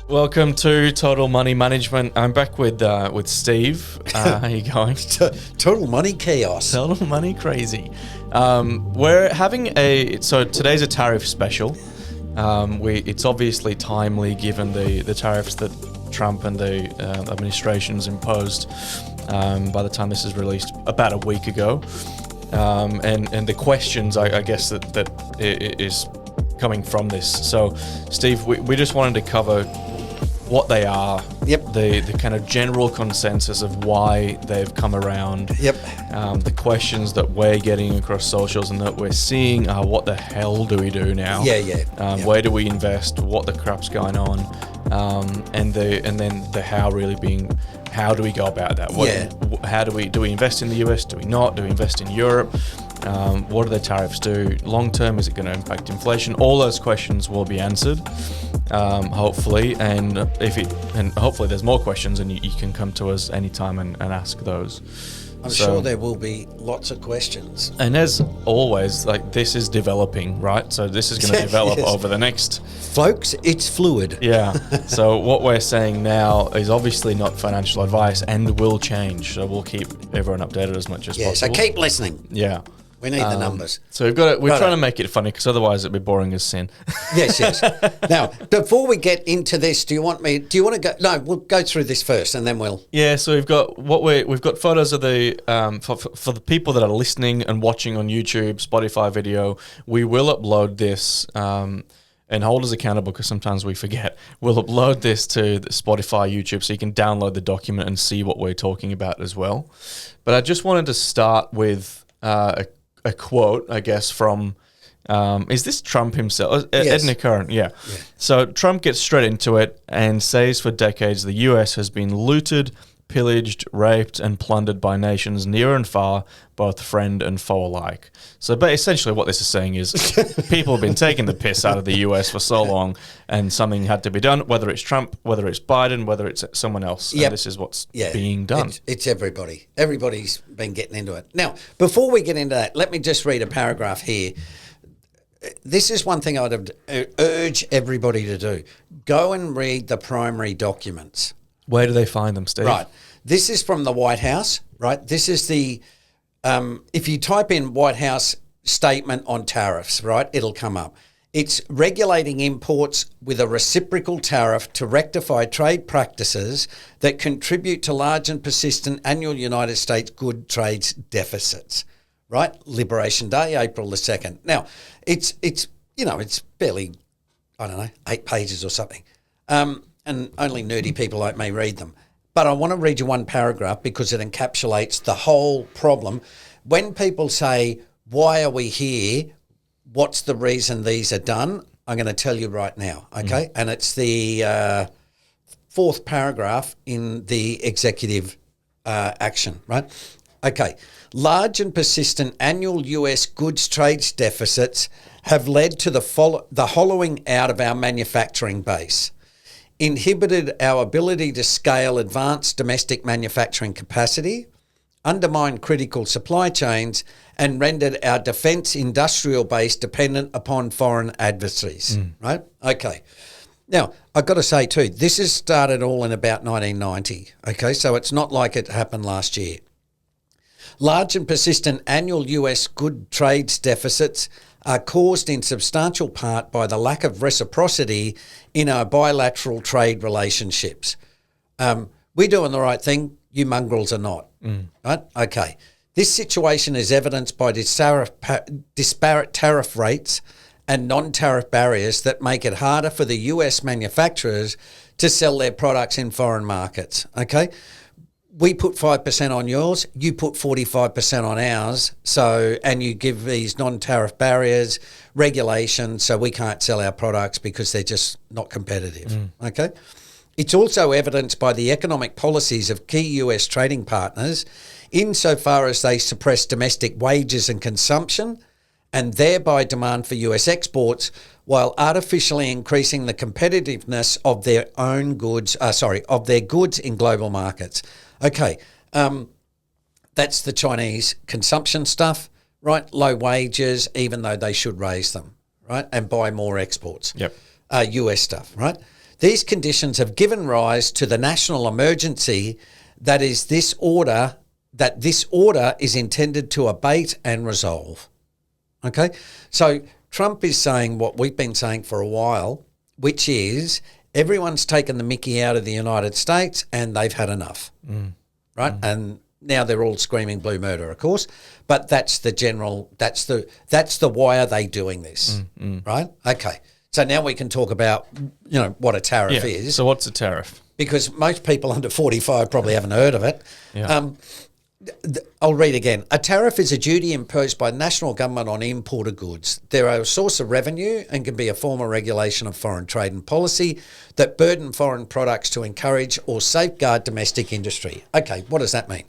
Welcome to Total Money Management. I'm back with Steve. How you going? Total money chaos. Total money crazy. We're having so today's a tariff special. It's obviously timely given the tariffs that Trump and the administration's imposed by the time this is released about a week ago. And the questions, I guess, that is coming from this. So, Steve, we just wanted to cover what they are, the kind of general consensus of why they've come around, the questions that we're getting across socials and that we're seeing are, what the hell do we do now? Where do we invest? What the crap's going on? And then the how really being, how do we go about that? How do we invest in the US? Do we not? Do we invest in Europe? What do the tariffs do long term? Is it going to impact inflation? All those questions will be answered, hopefully. And hopefully there's more questions, and you can come to us anytime and ask those. I'm sure there will be lots of questions. And as always, like, this is developing, right? So this is going to develop over the next... Folks, it's fluid. Yeah. So what we're saying now is obviously not financial advice and will change. So we'll keep everyone updated as much as possible. So keep listening. Yeah. We need the numbers. So we're trying to make it funny, because otherwise it'd be boring as sin. Yes. Now, before we get into this, do you want to go? No, we'll go through this first, and then we'll. Yeah. So we've got photos of the for the people that are listening and watching on YouTube, Spotify video. We will upload this. And hold us accountable, because sometimes we forget. We'll upload this to the Spotify, YouTube, so you can download the document and see what we're talking about as well. But I just wanted to start with a quote, I guess, from, is this Trump himself? Yes. Edna Curran, yeah. So Trump gets straight into it and says, for decades, the US has been looted, pillaged, raped, and plundered by nations near and far, both friend and foe alike. So, but essentially what this is saying is people have been taking the piss out of the US for so long, and something had to be done, whether it's Trump, whether it's Biden, whether it's someone else. And this is what's being done. It's everybody. Everybody's been getting into it. Now, before we get into that, let me just read a paragraph here. This is one thing I'd urge everybody to do. Go and read the primary documents. Where do they find them, Steve? Right. This is from the White House, right? This is the, if you type in White House statement on tariffs, right, it'll come up. It's regulating imports with a reciprocal tariff to rectify trade practices that contribute to large and persistent annual United States good trade deficits, right? Liberation Day, April the 2nd. Now, it's barely, 8 pages or something. And only nerdy people like me read them. But I want to read you one paragraph because it encapsulates the whole problem. When people say, why are we here? What's the reason these are done? I'm going to tell you right now, okay? And it's the fourth paragraph in the executive action, right? Okay. Large and persistent annual US goods trade deficits have led to the hollowing out of our manufacturing base, inhibited our ability to scale advanced domestic manufacturing capacity, undermined critical supply chains, and rendered our defence industrial base dependent upon foreign adversaries, right? Okay. Now, I've got to say too, this has started all in about 1990, okay? So it's not like it happened last year. Large and persistent annual US good trade deficits are caused in substantial part by the lack of reciprocity in our bilateral trade relationships. We're doing the right thing, you mongrels are not, right? Okay. This situation is evidenced by disparate tariff rates and non-tariff barriers that make it harder for the US manufacturers to sell their products in foreign markets, okay? We put 5% on yours, you put 45% on ours, and you give these non-tariff barriers, regulations, so we can't sell our products because they're just not competitive, okay? It's also evidenced by the economic policies of key US trading partners insofar as they suppress domestic wages and consumption and thereby demand for US exports while artificially increasing the competitiveness of their own goods, of their goods in global markets. Okay, that's the Chinese consumption stuff, right? Low wages, even though they should raise them, right? And buy more exports. Yep. US stuff, right? These conditions have given rise to the national emergency that this order is intended to abate and resolve. Okay? So Trump is saying what we've been saying for a while, which is everyone's taken the mickey out of the United States and they've had enough. Right? And now they're all screaming blue murder, of course, but that's the why are they doing this, right? Okay, so now we can talk about, what a tariff is. So what's a tariff? Because most people under 45 probably haven't heard of it. Yeah. I'll read again. A tariff is a duty imposed by the national government on imported goods. They're a source of revenue and can be a form of regulation of foreign trade and policy that burden foreign products to encourage or safeguard domestic industry. Okay, what does that mean?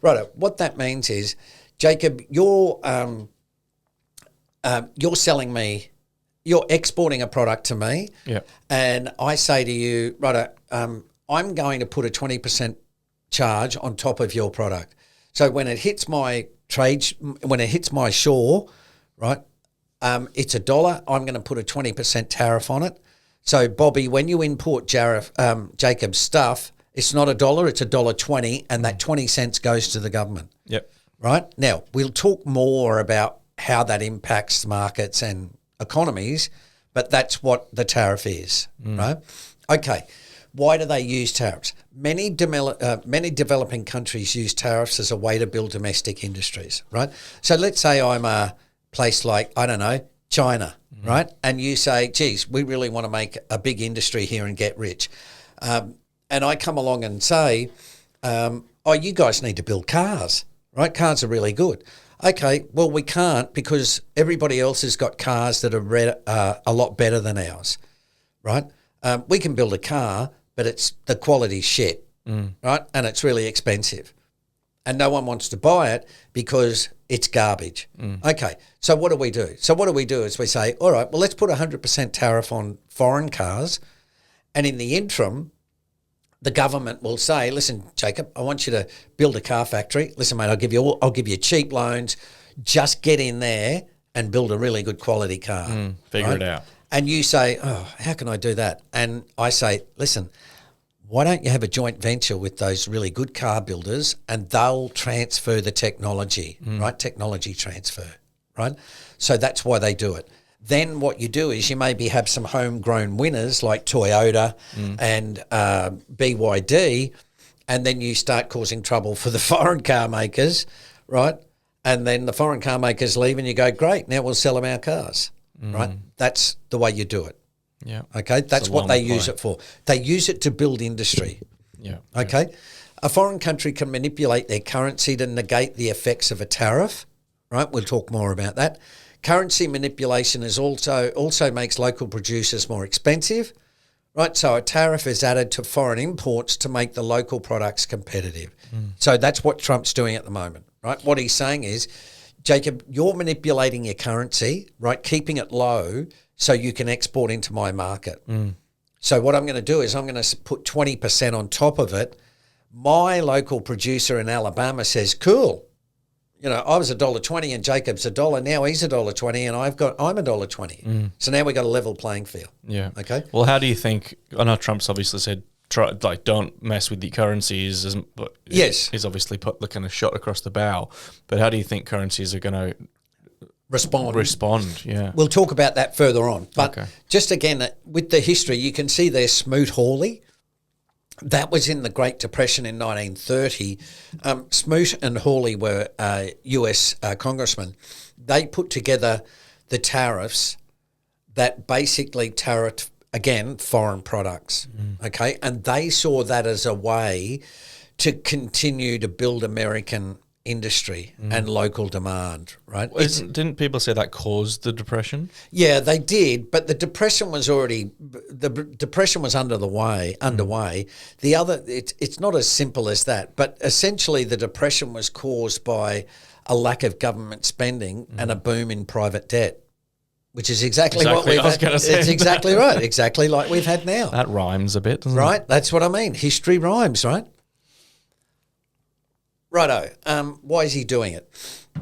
Right, what that means is, Jacob, you're selling me, you're exporting a product to me, and I say to you, I'm going to put a 20% charge on top of your product. So when it hits my shore, right, it's $1. I'm going to put a 20% tariff on it. So Bobby, when you import Jacob's stuff, it's not $1, it's $1.20, and that 20 cents goes to the government. Yep. Right? Now, we'll talk more about how that impacts markets and economies, but that's what the tariff is, right? Okay. Why do they use tariffs? Many developing countries use tariffs as a way to build domestic industries, right? So let's say I'm a place like, I don't know, China, right? And you say, geez, we really want to make a big industry here and get rich. And I come along and say, you guys need to build cars, right? Cars are really good. Okay, well, we can't because everybody else has got cars that are a lot better than ours, right? We can build a car, but it's the quality's shit, right? And it's really expensive. And no one wants to buy it because it's garbage. Okay, so what do we do? So what we do is we say, all right, well, let's put 100% tariff on foreign cars. And in the interim, the government will say, listen, Jacob, I want you to build a car factory. Listen, mate, I'll give you cheap loans. Just get in there and build a really good quality car. Figure it out. And you say, how can I do that? And I say, listen, why don't you have a joint venture with those really good car builders and they'll transfer the technology, right? Technology transfer, right? So that's why they do it. Then what you do is you maybe have some homegrown winners like Toyota and BYD, and then you start causing trouble for the foreign car makers, right? And then the foreign car makers leave and you go, great, now we'll sell them our cars, right? That's the way you do it. Yeah. Okay, that's what they use it for. They use it to build industry. Yeah. Okay. A foreign country can manipulate their currency to negate the effects of a tariff, right? We'll talk more about that. Currency manipulation is also makes local producers more expensive, right? So a tariff is added to foreign imports to make the local products competitive. So that's what Trump's doing at the moment, right? What he's saying is, Jacob, you're manipulating your currency, right? Keeping it low so you can export into my market. So what I'm going to do is I'm going to put 20% on top of it. My local producer in Alabama says, cool. I was $1.20 and Jacob's $1. Now he's $1.20 and I'm $1.20. So now we got a level playing field. Yeah. Okay. Well, how do you think? I know Trump's obviously said, don't mess with the currencies. But yes, he's obviously put the kind of shot across the bow. But how do you think currencies are going to respond? Yeah. We'll talk about that further on. But just again, with the history, you can see there's Smoot-Hawley. That was in the Great Depression in 1930. Smoot and Hawley were US congressmen. They put together the tariffs that basically tariffed, again, foreign products, okay? And they saw that as a way to continue to build American industry and local demand, right? Didn't people say that caused the Depression? Yeah, they did, but the Depression was underway. It's not as simple as that, but essentially the Depression was caused by a lack of government spending and a boom in private debt, which is exactly what we've had. It's exactly right, exactly like we've had now. That rhymes a bit, doesn't it? Right, that's what I mean. History rhymes, right? Righto. Why is he doing it?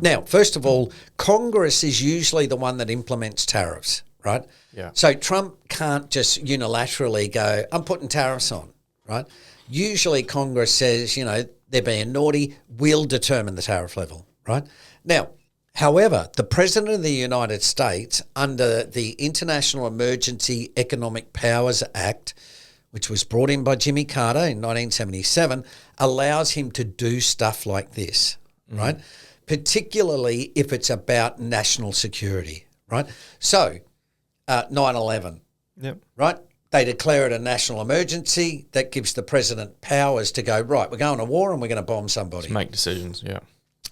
Now, first of all, Congress is usually the one that implements tariffs, right? Yeah. So Trump can't just unilaterally go, I'm putting tariffs on, right? Usually Congress says, they're being naughty, we'll determine the tariff level, right? Now, however, the President of the United States, under the International Emergency Economic Powers Act, which was brought in by Jimmy Carter in 1977, allows him to do stuff like this, right? Particularly if it's about national security, right? So, 9/11, Yep. right? They declare it a national emergency. That gives the president powers to go, right, we're going to war and we're going to bomb somebody. To make decisions, yeah.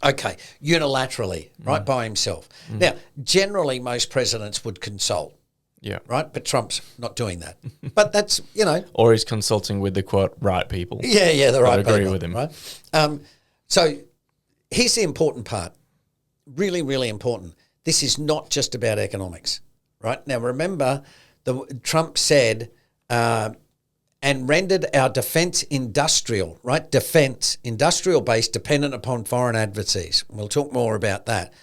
Okay, unilaterally, right, by himself. Now, generally, most presidents would consult, Yeah. right? But Trump's not doing that. But that's, Or he's consulting with the, quote, right people. yeah, the right agree people, with him. right? So here's the important part, really, really important. This is not just about economics, right? Now, remember, Trump said, and rendered our defence industrial, right? Defence industrial base dependent upon foreign adversaries. We'll talk more about that.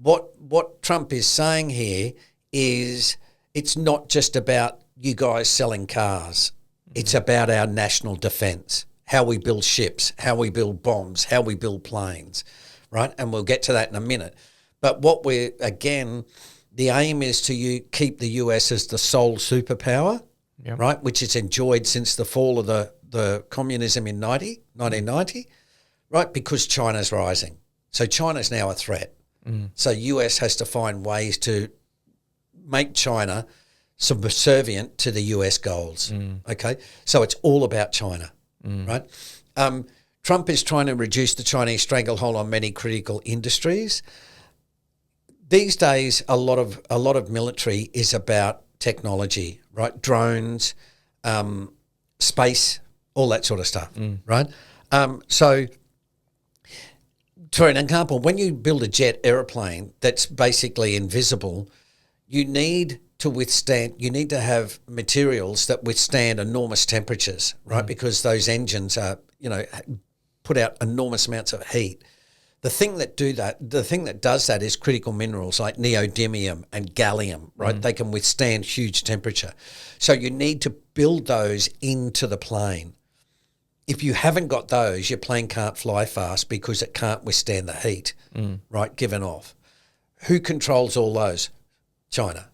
What Trump is saying here is it's not just about you guys selling cars. It's about our national defence, how we build ships, how we build bombs, how we build planes, right? And we'll get to that in a minute. But the aim is to keep the US as the sole superpower, right, which it's enjoyed since the fall of the communism in 1990, right, because China's rising. So China's now a threat. So US has to find ways to make China subservient to the US goals, okay? So it's all about China, right? Trump is trying to reduce the Chinese stranglehold on many critical industries. These days, a lot of military is about technology, right? Drones, space, all that sort of stuff, right? So, for an example, when you build a jet aeroplane that's basically invisible, you need to have materials that withstand enormous temperatures, right? Because those engines are, put out enormous amounts of heat. The thing that does that is critical minerals like neodymium and gallium, right? They can withstand huge temperature. So you need to build those into the plane. If you haven't got those, your plane can't fly fast because it can't withstand the heat, right, given off. Who controls all those? China,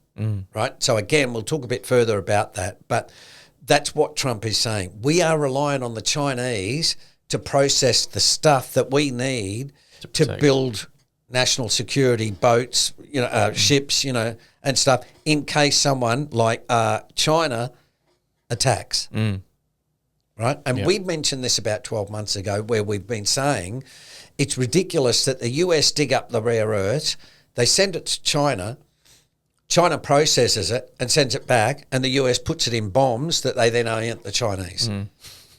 right? So again, we'll talk a bit further about that, but that's what Trump is saying. We are relying on the Chinese to process the stuff that we need to build national security boats, ships, and stuff in case someone like China attacks, right? And we mentioned this about 12 months ago where we've been saying it's ridiculous that the US dig up the rare earths, they send it to China, China processes it and sends it back, and the US puts it in bombs that they then orient the Chinese,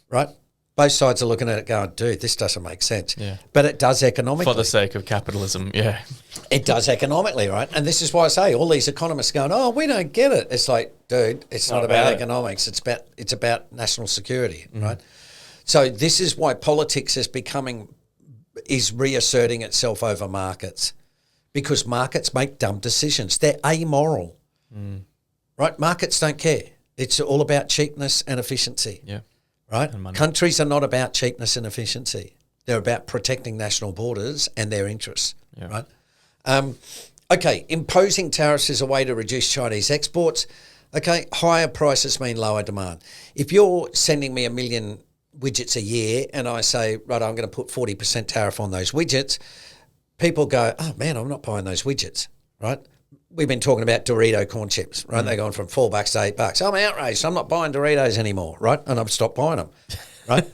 right? Both sides are looking at it going, dude, this doesn't make sense. Yeah. But it does economically. For the sake of capitalism, yeah. It does economically, right? And this is why I say all these economists going, oh, we don't get it. It's like, dude, it's not about economics. It's about national security, right? So this is why politics is reasserting itself over markets, because markets make dumb decisions. They're amoral, right? Markets don't care. It's all about cheapness and efficiency. Yeah. Right? Countries are not about cheapness and efficiency. They're about protecting national borders and their interests, right? Okay, imposing tariffs is a way to reduce Chinese exports. Okay, higher prices mean lower demand. If you're sending me 1 million widgets a year and I say, right, I'm going to put 40% tariff on those widgets, people go, oh, man, I'm not buying those widgets, right? We've been talking about Dorito corn chips, right? They're going from $4 to $8. I'm outraged. I'm not buying Doritos anymore, right? And I've stopped buying them, right?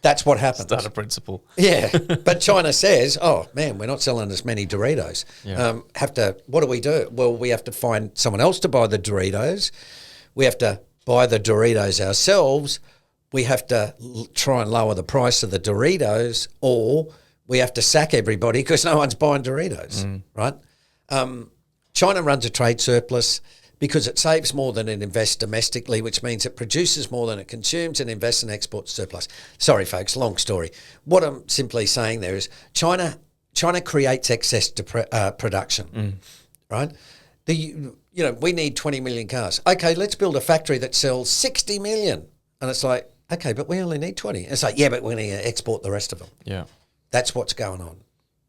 That's what happens. Start a principle. Yeah. But China says, oh, man, we're not selling as many Doritos. Yeah. What do we do? Well, we have to find someone else to buy the Doritos. We have to buy the Doritos ourselves. We have to try and lower the price of the Doritos, or we have to sack everybody because no one's buying Doritos, right? China runs a trade surplus because it saves more than it invests domestically, which means it produces more than it consumes and invests in export surplus. Sorry, folks, long story. What I'm simply saying there is China creates excess production, right? We need 20 million cars. Okay, let's build a factory that sells 60 million. And it's like, okay, but we only need 20. It's like, yeah, but we're going to export the rest of them. Yeah. That's what's going on,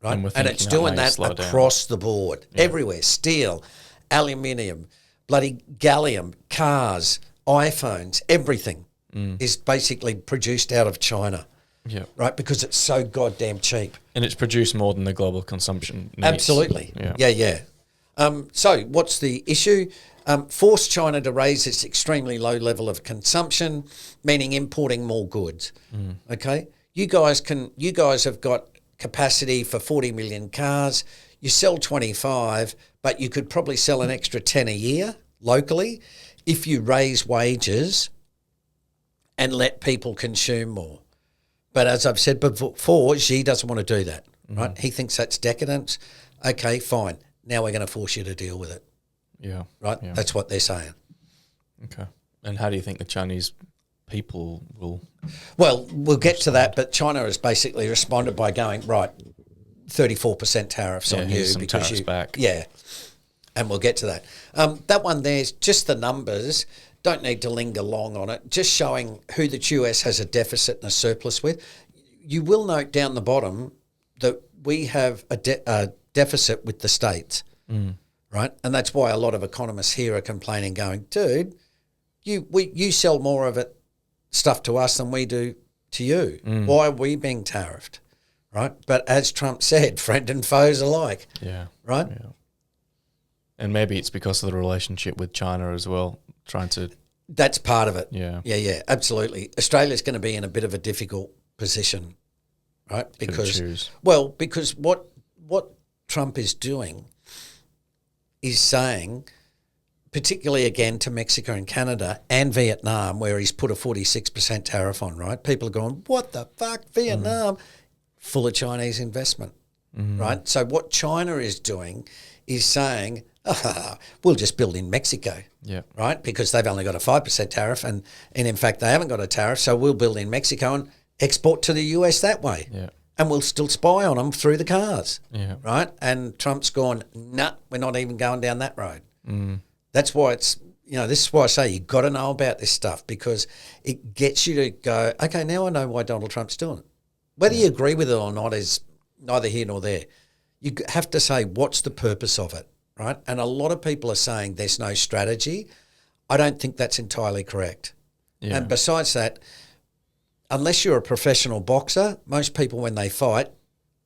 right? And it's doing that across the board, everywhere. Steel, aluminium, bloody gallium, cars, iPhones, everything is basically produced out of China. Yeah. Right, because it's so goddamn cheap. And it's produced more than the global consumption needs. Absolutely. Yeah. So what's the issue? Force China to raise its extremely low level of consumption, meaning importing more goods. Okay? You guys have got capacity for 40 million cars. You sell 25, but you could probably sell an extra 10 a year locally if you raise wages and let people consume more. But as I've said before, Xi doesn't want to do that, right? He thinks that's decadence. Okay, fine. Now we're going to force you to deal with it. Yeah. Right? Yeah. That's what they're saying. Okay. And how do you think the Chinese people will... Well, we'll get to that, but China has basically responded by going, right, 34% tariffs on you. Some because tariffs back. Yeah, and we'll get to that. That one there's just the numbers. Don't need to linger long on it. Just showing who the US has a deficit and a surplus with. You will note down the bottom that we have a deficit with the states, right? And that's why a lot of economists here are complaining, going, dude, you sell more of it stuff to us than we do to you. Why are we being tariffed, right? But as Trump said, friend and foes alike. Yeah. Right? Yeah. And maybe it's because of the relationship with China as well, trying to... That's part of it. Yeah. Yeah, absolutely. Australia's going to be in a bit of a difficult position, right? Because what Trump is doing is saying, particularly again to Mexico and Canada and Vietnam, where he's put a 46% tariff on, right? People are going, what the fuck, Vietnam? Full of Chinese investment, right? So what China is doing is saying, we'll just build in Mexico, right? Because they've only got a 5% tariff and in fact they haven't got a tariff, so we'll build in Mexico and export to the US that way. Yeah. And we'll still spy on them through the cars, Yeah. right? And Trump's gone, nah, we're not even going down that road. That's why this is why I say you've got to know about this stuff, because it gets you to go, okay, now I know why Donald Trump's doing it. Whether you agree with it or not is neither here nor there. You have to say, what's the purpose of it, right? And a lot of people are saying there's no strategy. I don't think that's entirely correct. Yeah. And besides that, unless you're a professional boxer, most people when they fight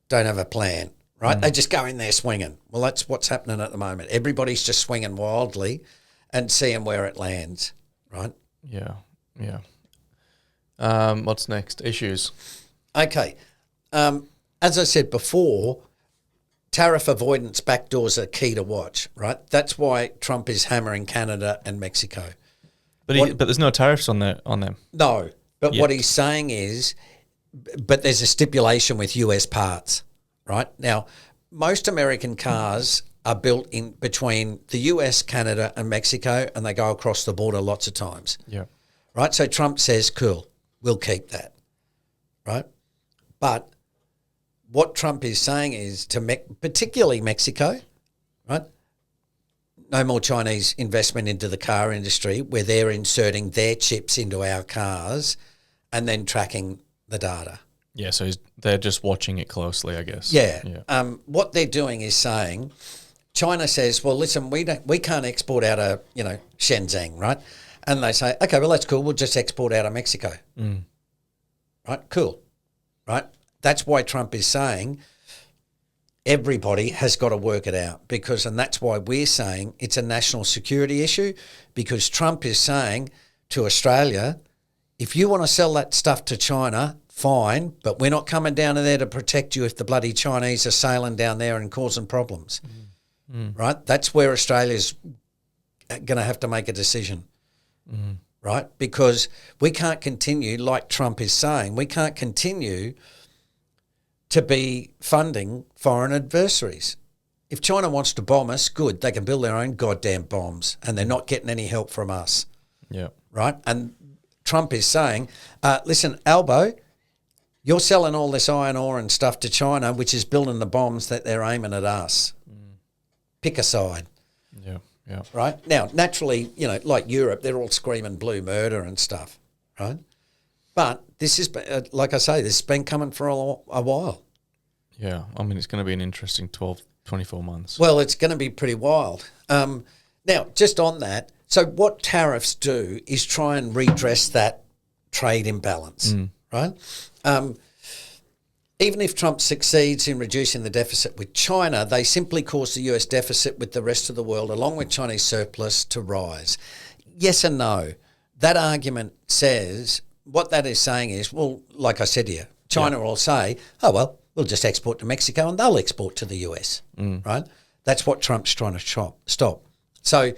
don't have a plan, right? They just go in there swinging. Well, that's what's happening at the moment. Everybody's just swinging wildly and seeing where it lands, right? Yeah. Yeah. What's next? Issues. Okay. As I said before, tariff avoidance backdoors are key to watch, right? That's why Trump is hammering Canada and Mexico. But there's no tariffs on them. No, but what he's saying is, but there's a stipulation with US parts, right? Now, most American cars are built in between the US, Canada and Mexico, and they go across the border lots of times. Yeah. Right? So Trump says, cool, we'll keep that, right? But what Trump is saying is particularly Mexico, right? No more Chinese investment into the car industry where they're inserting their chips into our cars and then tracking the data. Yeah, so they're just watching it closely, I guess. Yeah. What they're doing is saying, China says, well, listen, we can't export out of, Shenzhen, right? And they say, okay, well, that's cool. We'll just export out of Mexico. Right? Cool. Right? That's why Trump is saying everybody has got to work it out and that's why we're saying it's a national security issue, because Trump is saying to Australia, if you want to sell that stuff to China, fine, but we're not coming down there to protect you if the bloody Chinese are sailing down there and causing problems. Right? That's where Australia's going to have to make a decision. Right? Because we can't continue, like Trump is saying, we can't continue to be funding foreign adversaries. If China wants to bomb us, good, they can build their own goddamn bombs and they're not getting any help from us. Yeah. Right? And Trump is saying, listen, Albo, you're selling all this iron ore and stuff to China, which is building the bombs that they're aiming at us. Pick a side. Yeah. Yeah. Right? Now, naturally, like Europe, they're all screaming blue murder and stuff, right? But this is, like I say, this has been coming for a while. Yeah. I mean, it's going to be an interesting 12, 24 months. Well, it's going to be pretty wild. Now, just on that, so what tariffs do is try and redress that trade imbalance, right? Even if Trump succeeds in reducing the deficit with China, they simply cause the US deficit with the rest of the world, along with Chinese surplus, to rise. Yes and no. That argument says, what that is saying is, well, like I said to you, China will say, oh, well, we'll just export to Mexico and they'll export to the US, right? That's what Trump's trying to stop. So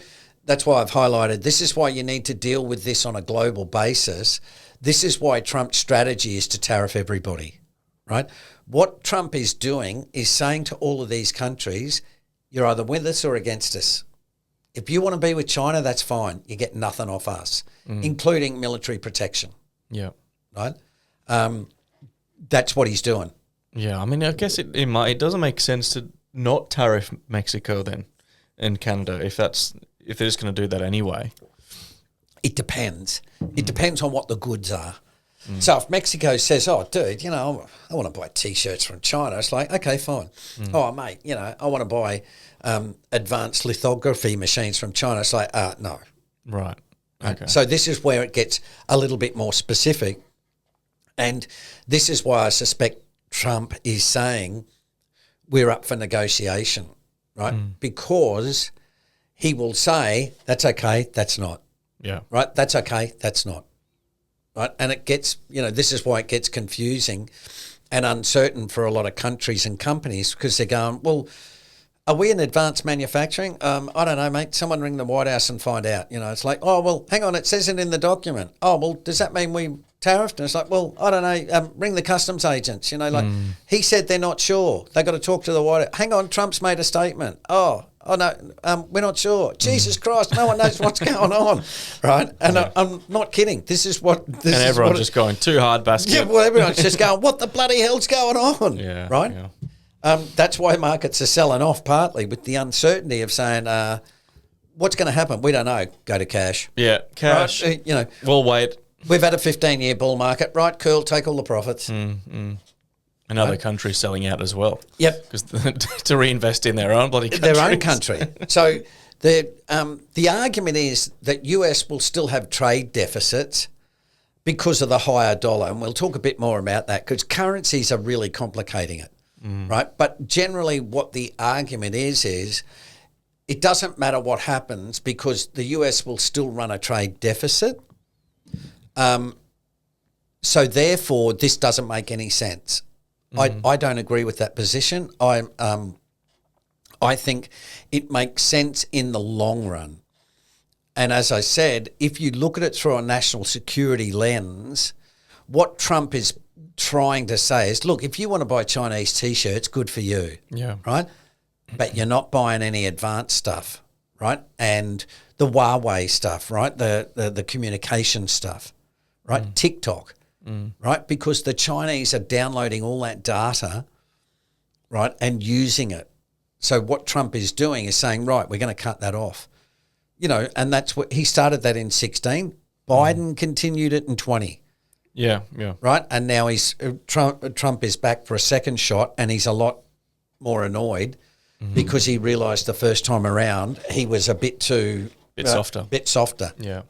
that's why I've highlighted, this is why you need to deal with this on a global basis. This is why Trump's strategy is to tariff everybody. Right? What Trump is doing is saying to all of these countries, you're either with us or against us. If you want to be with China, that's fine. You get nothing off us, including military protection. Yeah. Right? That's what he's doing. Yeah. I mean, I guess it doesn't make sense to not tariff Mexico then and Canada if they're just going to do that anyway. It depends. It depends on what the goods are. So if Mexico says, oh, dude, I want to buy T-shirts from China, it's like, okay, fine. Oh, mate, I want to buy advanced lithography machines from China. It's like, no. Right. Okay. So this is where it gets a little bit more specific. And this is why I suspect Trump is saying we're up for negotiation, right? Because he will say, that's okay, that's not. Yeah. Right? That's okay, that's not. Right, and it gets, this is why it gets confusing and uncertain for a lot of countries and companies because they're going, well, are we in advanced manufacturing? I don't know, mate. Someone ring the White House and find out. It's like, oh, well, hang on, it says it in the document. Oh, well, does that mean we tariffed? And it's like, well, I don't know. Ring the customs agents. He said they're not sure. They got to talk to the White House. Hang on, Trump's made a statement. Oh no, we're not sure. Jesus Christ, no one knows what's going on, right? And I'm not kidding. This is what. And everyone's just going too hard basket. Yeah, well, everyone's just going, what the bloody hell's going on? Yeah, right. Yeah. That's why markets are selling off partly with the uncertainty of saying, what's going to happen? We don't know. Go to cash. Yeah, cash. Right? We'll wait. We've had a 15-year bull market, right? Cool. Take all the profits. And other countries selling out as well. Yep. Because to reinvest in their own bloody country. Their own country. So the argument is that US will still have trade deficits because of the higher dollar. And we'll talk a bit more about that because currencies are really complicating it, right? But generally what the argument is it doesn't matter what happens because the US will still run a trade deficit. So therefore, this doesn't make any sense. I don't agree with that position. I think it makes sense in the long run. And as I said, if you look at it through a national security lens, what Trump is trying to say is, look, if you want to buy Chinese T-shirts, good for you, right? But you're not buying any advanced stuff, right? And the Huawei stuff, right? The communication stuff, right? TikTok. Right, because the Chinese are downloading all that data, right, and using it. So what Trump is doing is saying, right, we're going to cut that off, and that's what he started that in 2016. Biden continued it in 2020. Yeah. Right, and now Trump is back for a second shot, and he's a lot more annoyed because he realised the first time around he was a bit too softer. Yeah.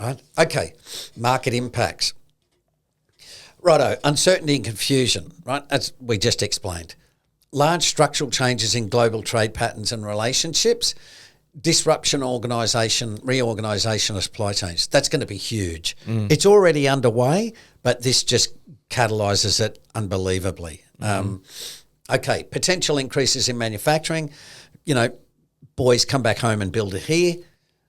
Right. Okay, market impacts. Righto, uncertainty and confusion, right, as we just explained. Large structural changes in global trade patterns and relationships, disruption, reorganisation of supply chains. That's going to be huge. It's already underway, but this just catalyses it unbelievably. Okay, potential increases in manufacturing. Boys come back home and build it here.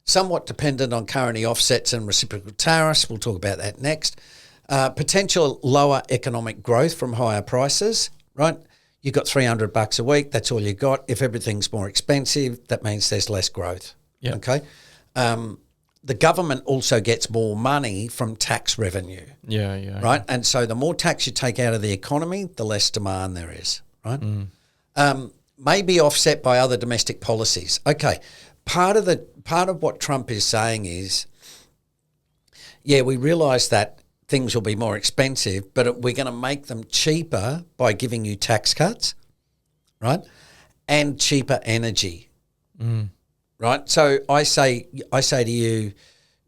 Somewhat dependent on currency offsets and reciprocal tariffs. We'll talk about that next. Potential lower economic growth from higher prices, right? You've got $300 a week. That's all you got. If everything's more expensive, that means there's less growth. Yeah. Okay. The government also gets more money from tax revenue. Yeah. Right. And so the more tax you take out of the economy, the less demand there is. Right. may be offset by other domestic policies. Okay, part of what Trump is saying is, yeah, we realise that things will be more expensive, but we're going to make them cheaper by giving you tax cuts, right, and cheaper energy, right. So I say to you,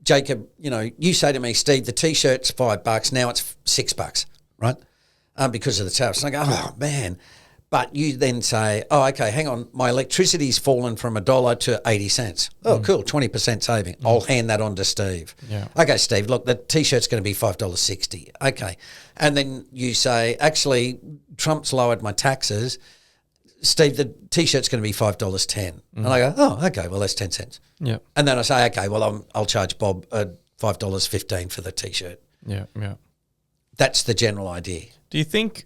Jacob, you say to me, Steve, the T-shirt's $5, now it's $6, right, because of the tariffs. And I go, oh man. But you then say, oh, okay, hang on, my electricity's fallen from $1 to 80 cents. Oh, cool, 20% saving. I'll hand that on to Steve. Yeah. Okay, Steve, look, the T-shirt's going to be $5.60. Okay. And then you say, actually, Trump's lowered my taxes. Steve, the T-shirt's going to be $5.10. And I go, oh, okay, well, that's 10 cents. Yeah. And then I say, okay, well, I'll charge Bob $5.15 for the T-shirt. Yeah, yeah. That's the general idea. Do you think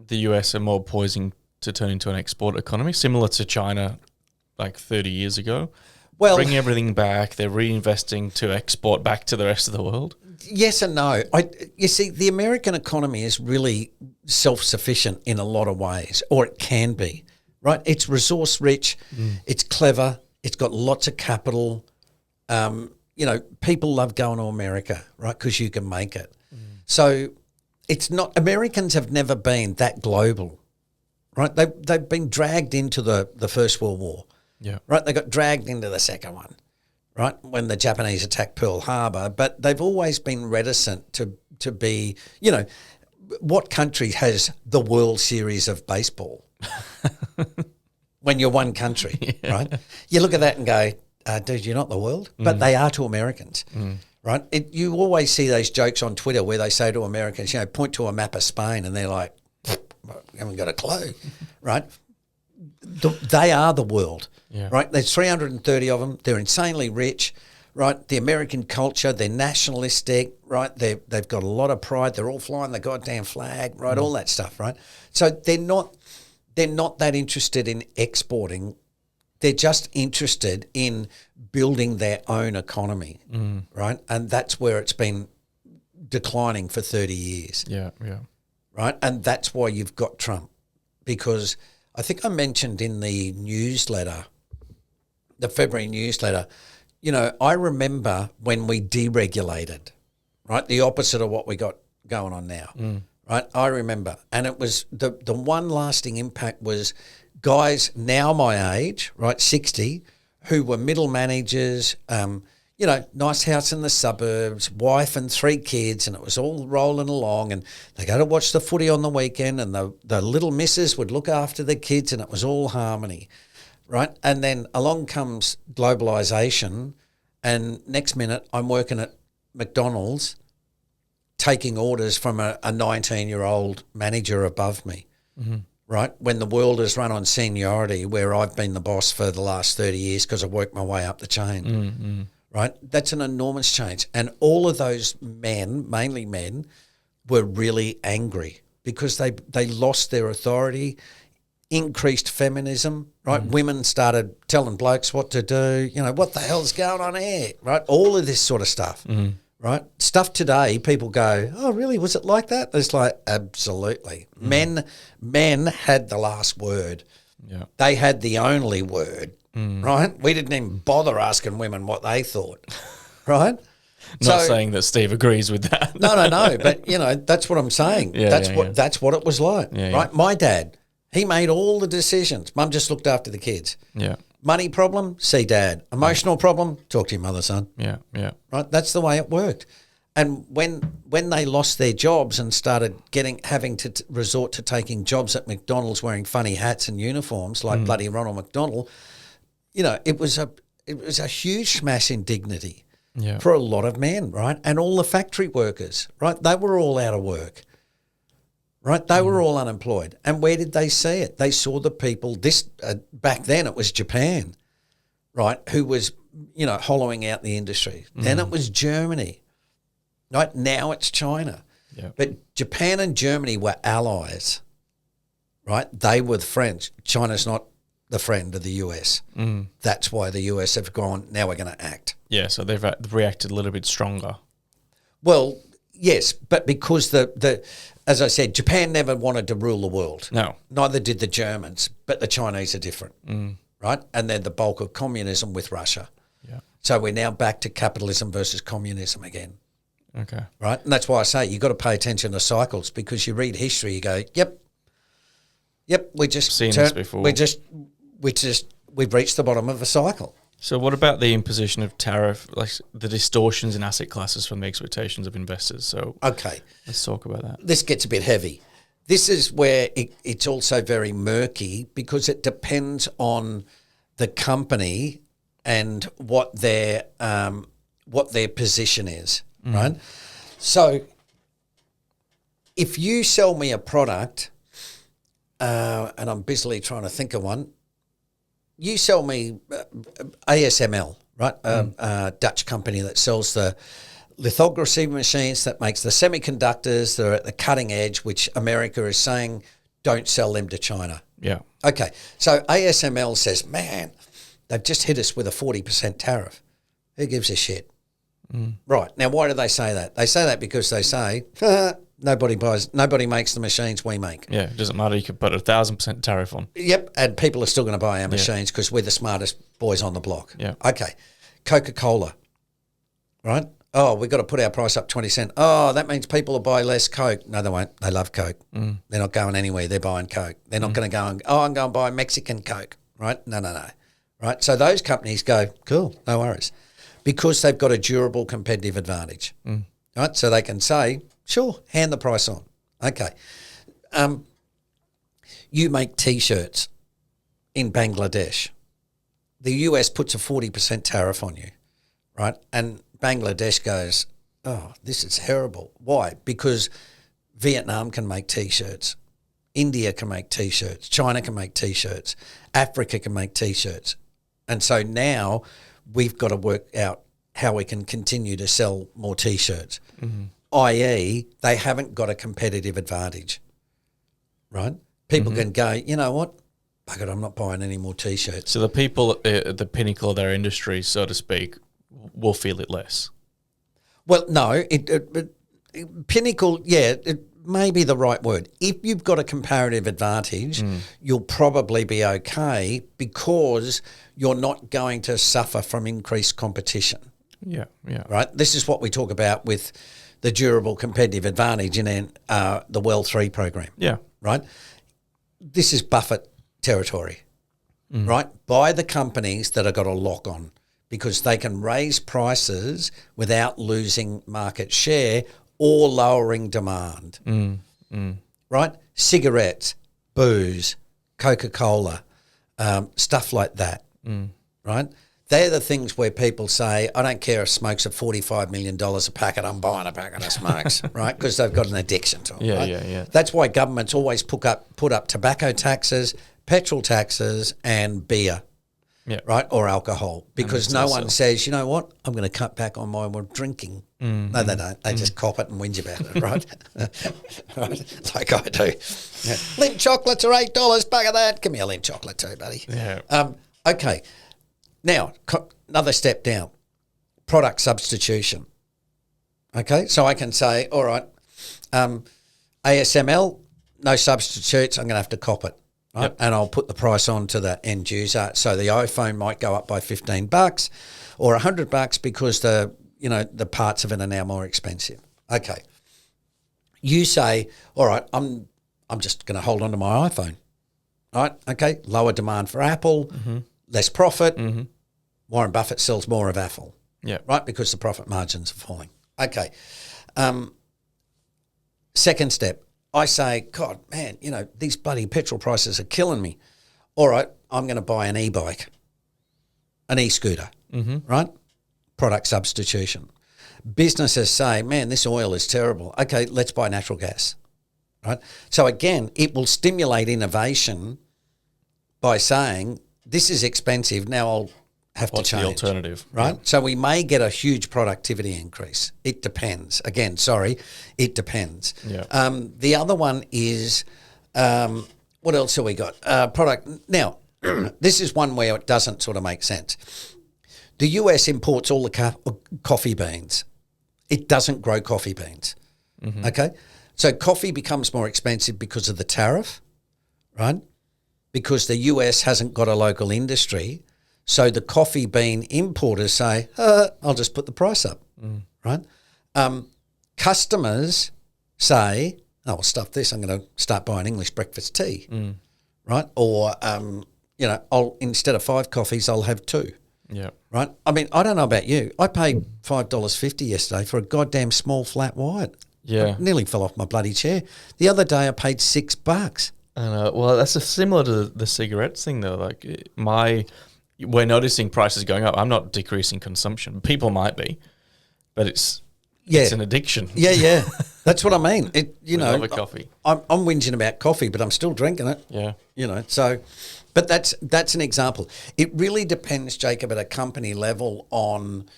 the US are more poising to turn into an export economy, similar to China like 30 years ago? Well, bring everything back, they're reinvesting to export back to the rest of the world? Yes and no. You see, the American economy is really self-sufficient in a lot of ways, or it can be, right? It's resource rich, it's clever, it's got lots of capital. People love going to America, right, because you can make it. So it's not, Americans have never been that global, right? They've been dragged into the First World War, right? They got dragged into the second one, right, when the Japanese attacked Pearl Harbor, but they've always been reticent to be, what country has the World Series of baseball when you're one country, right? You look at that and go, dude, you're not the world, but they are to Americans. Right, you always see those jokes on Twitter where they say to Americans, point to a map of Spain, and they're like, "We haven't got a clue," right? They are the world, right? There's 330 of them. They're insanely rich, right? The American culture, they're nationalistic, right? They've got a lot of pride. They're all flying the goddamn flag, right? All that stuff, right? So they're not that interested in exporting. They're just interested in building their own economy, right? And that's where it's been declining for 30 years. Yeah, yeah. Right? And that's why you've got Trump, because I think I mentioned in the newsletter, the February newsletter, I remember when we deregulated, right? The opposite of what we got going on now, right? I remember. And it was the one lasting impact was guys now my age, right, 60, who were middle managers, nice house in the suburbs, wife and 3 kids, and it was all rolling along, and they go to watch the footy on the weekend, and the little missus would look after the kids, and it was all harmony, right? And then along comes globalisation, and next minute I'm working at McDonald's taking orders from a 19-year-old manager above me. Right, when the world is run on seniority, where I've been the boss for the last 30 years because I've worked my way up the chain, right? That's an enormous change. And all of those men, mainly men, were really angry because they lost their authority, increased feminism, right? Women started telling blokes what to do, what the hell's going on here, right? All of this sort of stuff. Right? Stuff today, people go, oh, really? Was it like that? It's like, absolutely. Men had the last word. Yeah. They had the only word, right? We didn't even bother asking women what they thought, right? Not saying that Steve agrees with that. No. But, that's what I'm saying. That's what it was like, right? Yeah. My dad, he made all the decisions. Mum just looked after the kids. Yeah. Money problem, see dad. Emotional problem, talk to your mother, son. Yeah, yeah. Right? That's the way it worked. And when they lost their jobs and started having to resort to taking jobs at McDonald's wearing funny hats and uniforms like bloody Ronald McDonald, it was a huge smash in dignity for a lot of men, right? And all the factory workers, right? They were all out of work. Right, they were all unemployed, and where did they see it? They saw the people. Back then, it was Japan, right, who was hollowing out the industry. Then it was Germany, right. Now it's China, but Japan and Germany were allies, right? They were the friends. China's not the friend of the US. That's why the US have gone. Now we're going to act. Yeah, so they've reacted a little bit stronger. Well, Yes, but because as I said, Japan never wanted to rule the world. No. Neither did the Germans, but the Chinese are different, right? And they're the bulk of communism with Russia. Yeah. So we're now back to capitalism versus communism again, Okay. right? And that's why I say you've got to pay attention to cycles, because you read history, you go, yep, we just Seen this before. We've reached the bottom of a cycle. So what about the imposition of tariff, like the distortions in asset classes from the expectations of investors? So Okay. let's talk about that. This gets a bit heavy. This is where it's also very murky, because it depends on the company and what their position is, right? So if you sell me a product, and I'm busily trying to think of one, you sell me ASML, right? A Dutch company that sells the lithography machines, that makes the semiconductors that are at the cutting edge, which America is saying don't sell them to China. Yeah. Okay, so ASML says, man, they've just hit us with a 40% tariff. Who gives a shit? Right, now why do they say that? They say that because they say, nobody makes the machines we make. Yeah, it doesn't matter. You could put 1,000% tariff on. Yep, and people are still going to buy our machines because we're the smartest boys on the block. Yeah. Okay, Coca-Cola, right? Oh, we've got to put our price up 20 cents. Oh, that means people will buy less Coke. No, they won't. They love Coke. They're not going anywhere. They're buying Coke. They're not going to go and, I'm going to buy Mexican Coke, right? No. Right? So those companies go, cool, no worries, because they've got a durable competitive advantage, right? So they can say, sure, hand the price on. Okay. You make T-shirts in Bangladesh. The US puts a 40% tariff on you, right? And Bangladesh goes, oh, this is terrible. Why? Because Vietnam can make T-shirts. India can make T-shirts. China can make T-shirts. Africa can make T-shirts. And so now we've got to work out how we can continue to sell more T-shirts, i.e. they haven't got a competitive advantage, right? People can go, you know what? Bugger, I'm not buying any more T-shirts. So the people at the pinnacle of their industry, so to speak, will feel it less. Well, no, pinnacle, it may be the right word. If you've got a comparative advantage, you'll probably be okay because you're not going to suffer from increased competition. Yeah. Right? This is what we talk about with the durable competitive advantage in the Well 3 program. Yeah. Right? This is Buffett territory, right? Buy the companies that have got a lock on, because they can raise prices without losing market share or lowering demand, right? Cigarettes, booze, Coca-Cola, stuff like that, right? They're the things where people say, I don't care if smokes are $45 million a packet, I'm buying a packet of smokes, right? Because they've got an addiction to them. Yeah. That's why governments always put up tobacco taxes, petrol taxes, and beer, right, or alcohol, because no one says, you know what, I'm going to cut back on my drinking. No, they don't. They just cop it and whinge about it, right? Right, like I do. Yeah. Lint chocolates are $8. Bugger that. Give me a lint chocolate too, buddy. Yeah. Okay. Now, another step down, product substitution. Okay, so I can say, all right, ASML, no substitutes, I'm going to have to cop it, right? And I'll put the price on to the end user. So the iPhone might go up by $15 or $100 because the parts of it are now more expensive. Okay, you say, all right, I'm just going to hold on to my iPhone, right? Okay, lower demand for Apple, less profit. Warren Buffett sells more of Apple, right, because the profit margins are falling. Okay. Second step, I say, God, man, these bloody petrol prices are killing me. All right, I'm going to buy an e-bike, an e-scooter, right? Product substitution. Businesses say, man, this oil is terrible. Okay, let's buy natural gas, right? So again, it will stimulate innovation by saying, this is expensive, now I'll have What's to change. the alternative? Right? Yeah. So we may get a huge productivity increase. It depends. Again, it depends. Yeah. The other one is, what else have we got? Product. Now, this is one where it doesn't sort of make sense. The US imports all the coffee beans. It doesn't grow coffee beans. Okay, so coffee becomes more expensive because of the tariff, right? Because the US hasn't got a local industry, so the coffee bean importers say, "I'll just put the price up," right? Customers say, "Oh, well, stuff this. I'm going to start buying English breakfast tea." Right? Or, I'll instead of 5 coffees, I'll have 2. Yeah. Right? I mean, I don't know about you. I paid $5.50 yesterday for a goddamn small flat white. Yeah. I nearly fell off my bloody chair. The other day I paid $6. Well, that's similar to the cigarettes thing, though. Like, we're noticing prices going up. I'm not decreasing consumption. People might be, but it's an addiction. Yeah. That's what I mean. Love a coffee. I'm whinging about coffee, but I'm still drinking it. Yeah. So, but that's an example. It really depends, Jacob, at a company level on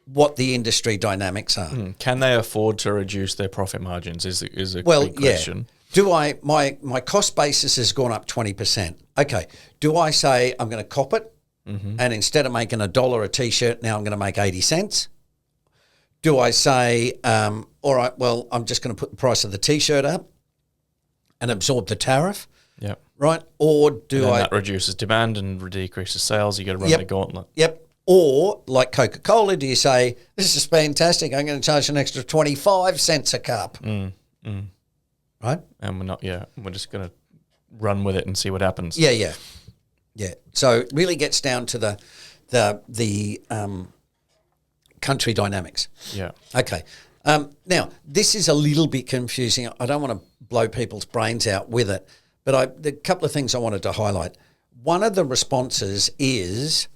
what the industry dynamics are. Can they afford to reduce their profit margins? Is a big question. Do my cost basis has gone up 20%. Okay. Do I say I'm going to cop it, and instead of making $1 a t-shirt, now I'm going to make 80 cents? Do I say, all right, well, I'm just going to put the price of the t-shirt up and absorb the tariff? Yeah. Right? Or that reduces demand and decreases sales. You got to run the gauntlet. Yep. Or like Coca-Cola, do you say, this is fantastic, I'm going to charge an extra 25 cents a cup? Right? And we're just going to run with it and see what happens. Yeah. So it really gets down to the country dynamics. Yeah. Okay. Now, this is a little bit confusing. I don't want to blow people's brains out with it, but the couple of things I wanted to highlight. One of the responses is,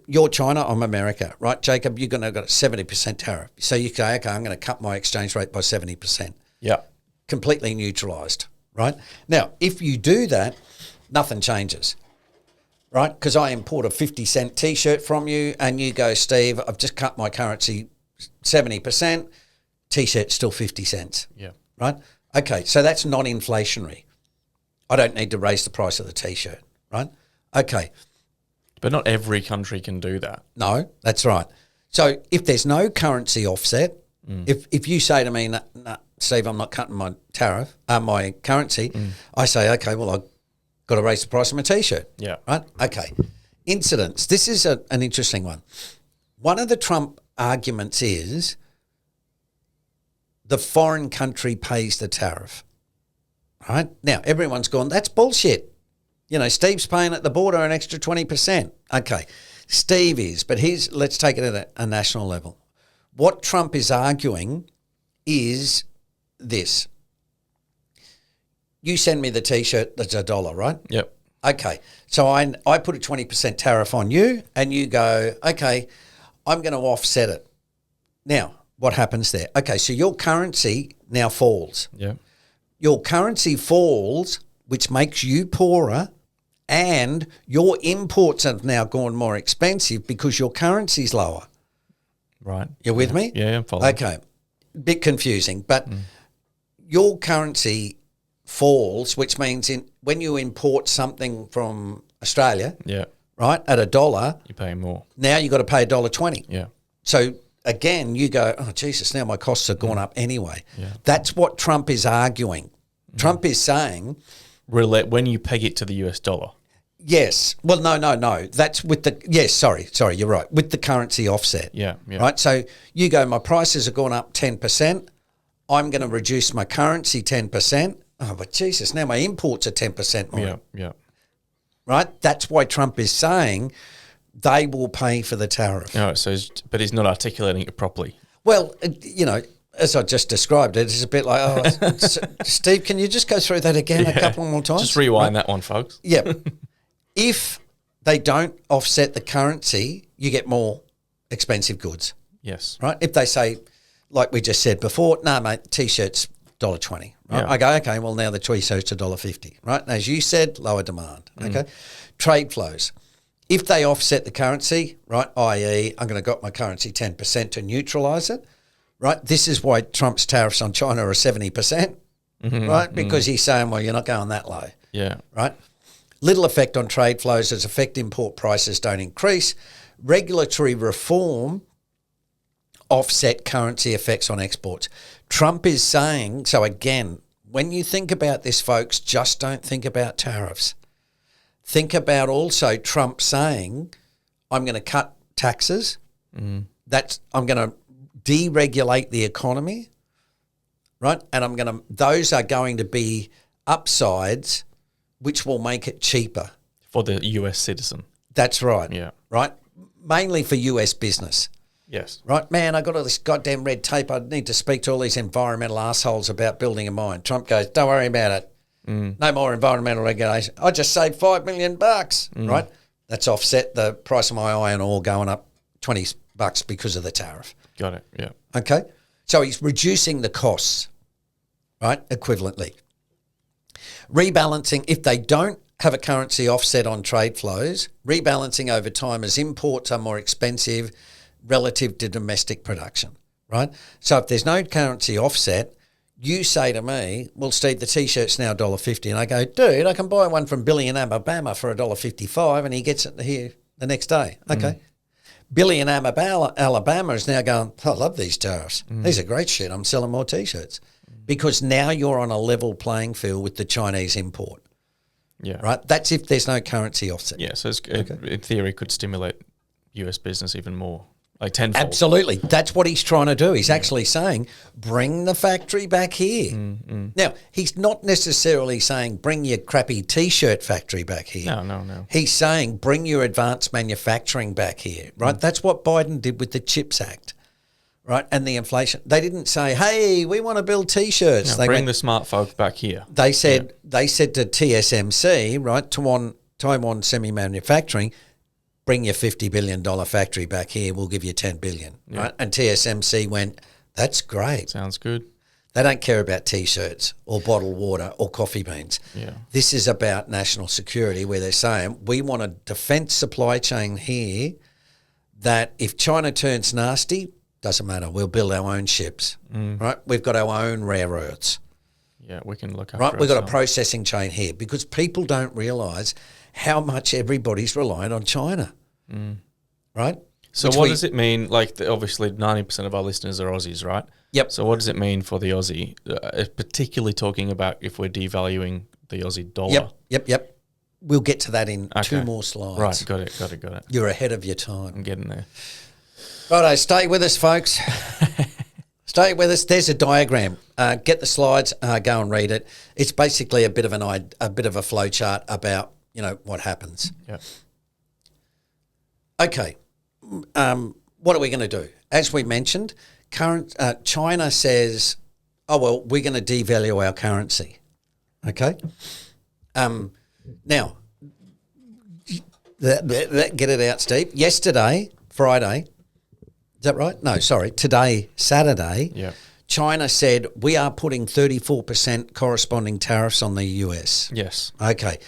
you're China, I'm America, right? Jacob, you're going to got a 70% tariff. So you say, okay, I'm going to cut my exchange rate by 70%. Yeah. Completely neutralised, right? Now, if you do that, nothing changes. Right, because I import a 50-cent T-shirt from you and you go, Steve, I've just cut my currency 70%, T-shirt's still 50 cents. Yeah. Right? Okay, so that's not inflationary. I don't need to raise the price of the T-shirt, right? Okay. But not every country can do that. No, that's right. So if there's no currency offset, if you say to me, no, Steve, I'm not cutting my tariff, my currency, I say, okay, well, I've got to raise the price of my T-shirt. Yeah. Right? Okay. Incidents. This is an interesting one. One of the Trump arguments is the foreign country pays the tariff. Right? Now, everyone's gone, that's bullshit. Steve's paying at the border an extra 20%. Okay. Steve is, but let's take it at a national level. What Trump is arguing is this. You send me the T-shirt that's $1, right? Yep. Okay. So I put a 20% tariff on you and you go, okay, I'm going to offset it. Now, what happens there? Okay, so your currency now falls. Yeah. Your currency falls, which makes you poorer, and your imports have now gone more expensive because your currency's lower. Right. You with me? Yeah, I'm following. Okay. Bit confusing, but your currency falls, which means when you import something from Australia, right, at $1, you're paying more. Now you've got to pay $1.20. Yeah. So again, you go, oh Jesus, now my costs have gone up anyway. Yeah. That's what Trump is arguing. Trump is saying, when you peg it to the US dollar. Yes. Well, no. That's with the, yes, sorry, you're right. With the currency offset. Yeah. Right. So you go, my prices have gone up 10%. I'm going to reduce my currency 10%. Oh, but Jesus, now my imports are 10% more. Yeah. Right? That's why Trump is saying they will pay for the tariff. No, but he's not articulating it properly. Well, as I just described it, it's a bit like, Steve, can you just go through that again a couple more times? Just rewind that one, folks. Yeah. If they don't offset the currency, you get more expensive goods. Yes. Right? If they say, like we just said before, no, mate, T-shirt's $1.20. Right? Yeah. I go, okay, well, now the T-shirt's $1.50. Right? As you said, lower demand. Okay? Trade flows. If they offset the currency, right, i.e., I'm going to got my currency 10% to neutralise it, right? This is why Trump's tariffs on China are 70%, right? Because he's saying, well, you're not going that low. Yeah. Right? Little effect on trade flows as effect import prices don't increase. Regulatory reform offset currency effects on exports. Trump is saying, so again, when you think about this, folks, just don't think about tariffs. Think about also Trump saying, I'm going to cut taxes. I'm going to deregulate the economy, right? And those are going to be upsides which will make it cheaper. For the US citizen. That's right. Yeah. Right? Mainly for US business. Yes. Right? Man, I got all this goddamn red tape. I need to speak to all these environmental assholes about building a mine. Trump goes, don't worry about it. No more environmental regulation. I just saved $5 million, right? That's offset the price of my iron ore going up $20 because of the tariff. Got it, yeah. Okay? So he's reducing the costs, right, equivalently. Rebalancing, if they don't have a currency offset on trade flows, rebalancing over time as imports are more expensive relative to domestic production, right? So if there's no currency offset, you say to me, well, Steve, the T-shirt's now $1.50. And I go, dude, I can buy one from Billy in Alabama for $1.55 and he gets it here the next day. Okay. Billy in Alabama is now going, I love these tariffs. These are great shit. I'm selling more T-shirts. Because now you're on a level playing field with the Chinese import. Yeah. Right? That's if there's no currency offset. Yeah, so in theory could stimulate US business even more, like tenfold. Absolutely. That's what he's trying to do. He's actually saying, bring the factory back here. Now, he's not necessarily saying, bring your crappy T-shirt factory back here. No. He's saying, bring your advanced manufacturing back here, right? That's what Biden did with the CHIPS Act, right? And the inflation. They didn't say, hey, we want to build T-shirts. No, they bring the smart folk back here. They said to TSMC, right, Taiwan Semi-Manufacturing, bring your $50 billion factory back here, we'll give you $10 billion, right? And TSMC went, that's great. Sounds good. They don't care about T-shirts or bottled water or coffee beans. Yeah. This is about national security where they're saying, we want a defence supply chain here that if China turns nasty, doesn't matter, we'll build our own ships, right? We've got our own rare earths. Yeah, we can look after right? We've got a ourselves. processing chain here because people don't realise how much everybody's reliant on China, right? So what does it mean? Like, obviously 90% of our listeners are Aussies, right? Yep. So what does it mean for the Aussie, particularly talking about if we're devaluing the Aussie dollar? Yep. We'll get to that in 2 more slides. Right, got it. You're ahead of your time. I'm getting there. Righto, stay with us, folks. Stay with us. There's a diagram. Get the slides. Go and read it. It's basically a bit of a flow chart about what happens. Yeah. Okay. What are we going to do? As we mentioned, China says, "Oh well, we're going to devalue our currency." Okay. Now, get it out, Steve. Yesterday, Friday. Is that right? No, sorry. Today, Saturday, China said we are putting 34% corresponding tariffs on the US. Yes. Okay.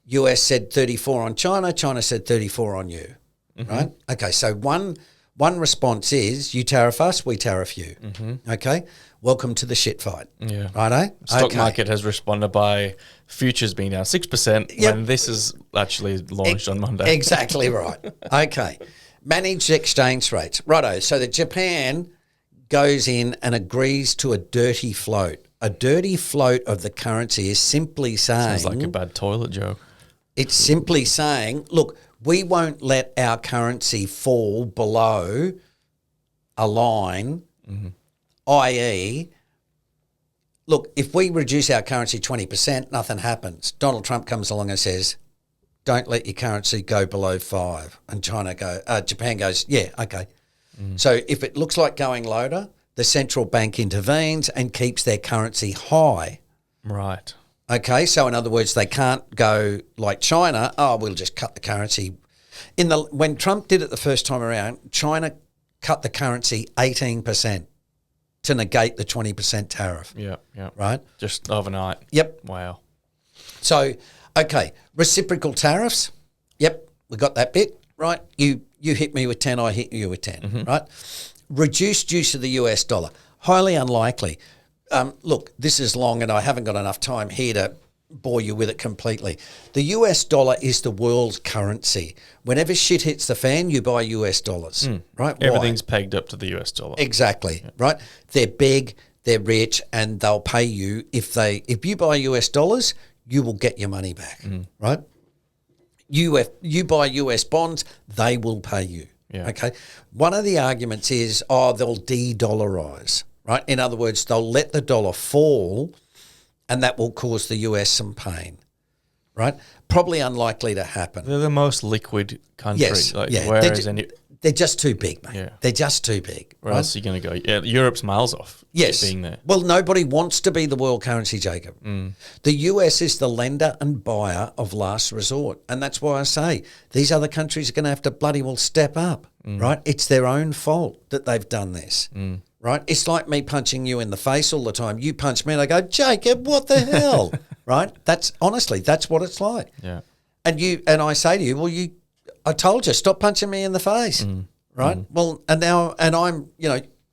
US said 34 on China. China said 34 on you. Right? Okay. So one response is you tariff us, we tariff you. Okay. Welcome to the shit fight. Yeah. Righto? Stock market has responded by futures being down 6% when this is actually launched on Monday. Exactly right. Okay. Managed exchange rates. Righto. So the Japan goes in and agrees to a dirty float. A dirty float of the currency is simply saying... Sounds like a bad toilet joke. It's simply saying, look, we won't let our currency fall below a line, i.e., look, if we reduce our currency 20%, nothing happens. Donald Trump comes along and says... don't let your currency go below 5. And Japan goes, yeah, okay. So if it looks like going lower, the central bank intervenes and keeps their currency high. Right. Okay, so in other words, they can't go like China, we'll just cut the currency. When Trump did it the first time around, China cut the currency 18% to negate the 20% tariff. Yeah. Right? Just overnight. Yep. Wow. So... okay, reciprocal tariffs. Yep, we got that bit, right? You hit me with 10, I hit you with 10, right? Reduced use of the US dollar. Highly unlikely. Look, this is long and I haven't got enough time here to bore you with it completely. The US dollar is the world's currency. Whenever shit hits the fan, you buy US dollars, right? Why? Everything's pegged up to the US dollar. Exactly, right? They're big, they're rich, and they'll pay you if you buy US dollars, you will get your money back, right? You buy US bonds, they will pay you. Yeah. Okay. One of the arguments is, they'll de-dollarize, right? In other words, they'll let the dollar fall, and that will cause the US some pain, right? Probably unlikely to happen. They're the most liquid country. Yes, they're just too big, mate. Yeah. They're just too big. Where else are you going to go? Yeah, Europe's miles off. Yes. Being there. Well, nobody wants to be the world currency, Jacob. The US is the lender and buyer of last resort. And that's why I say these other countries are going to have to bloody well step up, right? It's their own fault that they've done this, right? It's like me punching you in the face all the time. You punch me and I go, Jacob, what the hell, right? That's honestly, that's what it's like. Yeah. And I say to you, well, I told you, stop punching me in the face, right? Well, and I'm,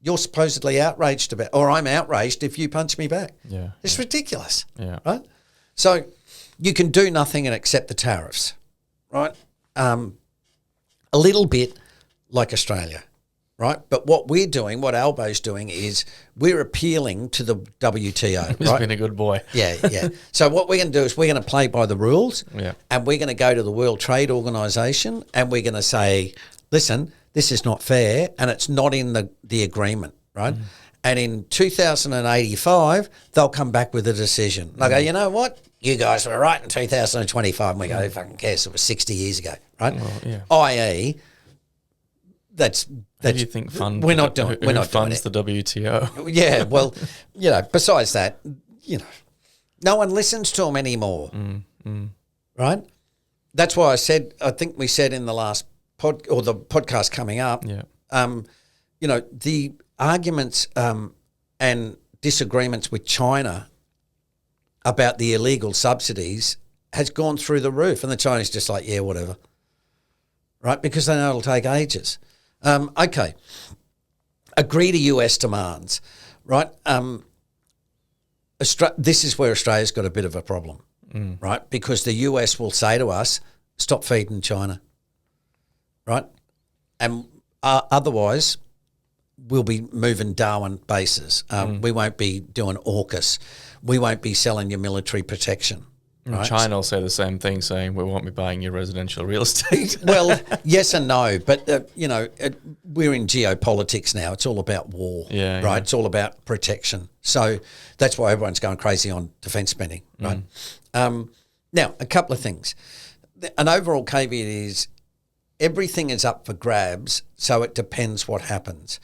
you're supposedly outraged about, or I'm outraged if you punch me back. Yeah. It's ridiculous. Yeah. Right? So you can do nothing and accept the tariffs, right? A little bit like Australia, right? But what we're doing, what Albo's doing is we're appealing to the WTO, He's right? been a good boy. Yeah. So what we're going to do is we're going to play by the rules, and we're going to go to the World Trade Organization, and we're going to say, listen, this is not fair, and it's not in the agreement, right? And in 2085, they'll come back with a decision. They'll go, you know what? You guys were right in 2025. And we go, who fucking cares? It was 60 years ago, right? Well, yeah. I.e., that's Who do you think funds? We're not doing. We're not funds doing the WTO. Yeah, well, besides that, no one listens to them anymore, right? That's why I think we said in the last the podcast coming up, the arguments and disagreements with China about the illegal subsidies has gone through the roof, and the Chinese just like, yeah, whatever, right? Because they know it'll take ages. Okay, agree to US demands, right? This is where Australia's got a bit of a problem, right? Because the US will say to us, stop feeding China, right? And otherwise, we'll be moving Darwin bases. We won't be doing AUKUS. We won't be selling you military protection. Right? China will say the same thing, saying we won't be buying your residential real estate. Well, yes and no, but we're in geopolitics now. It's all about war, right? Yeah. It's all about protection. So that's why everyone's going crazy on defence spending, right? Now, a couple of things. An overall caveat is everything is up for grabs, so it depends what happens.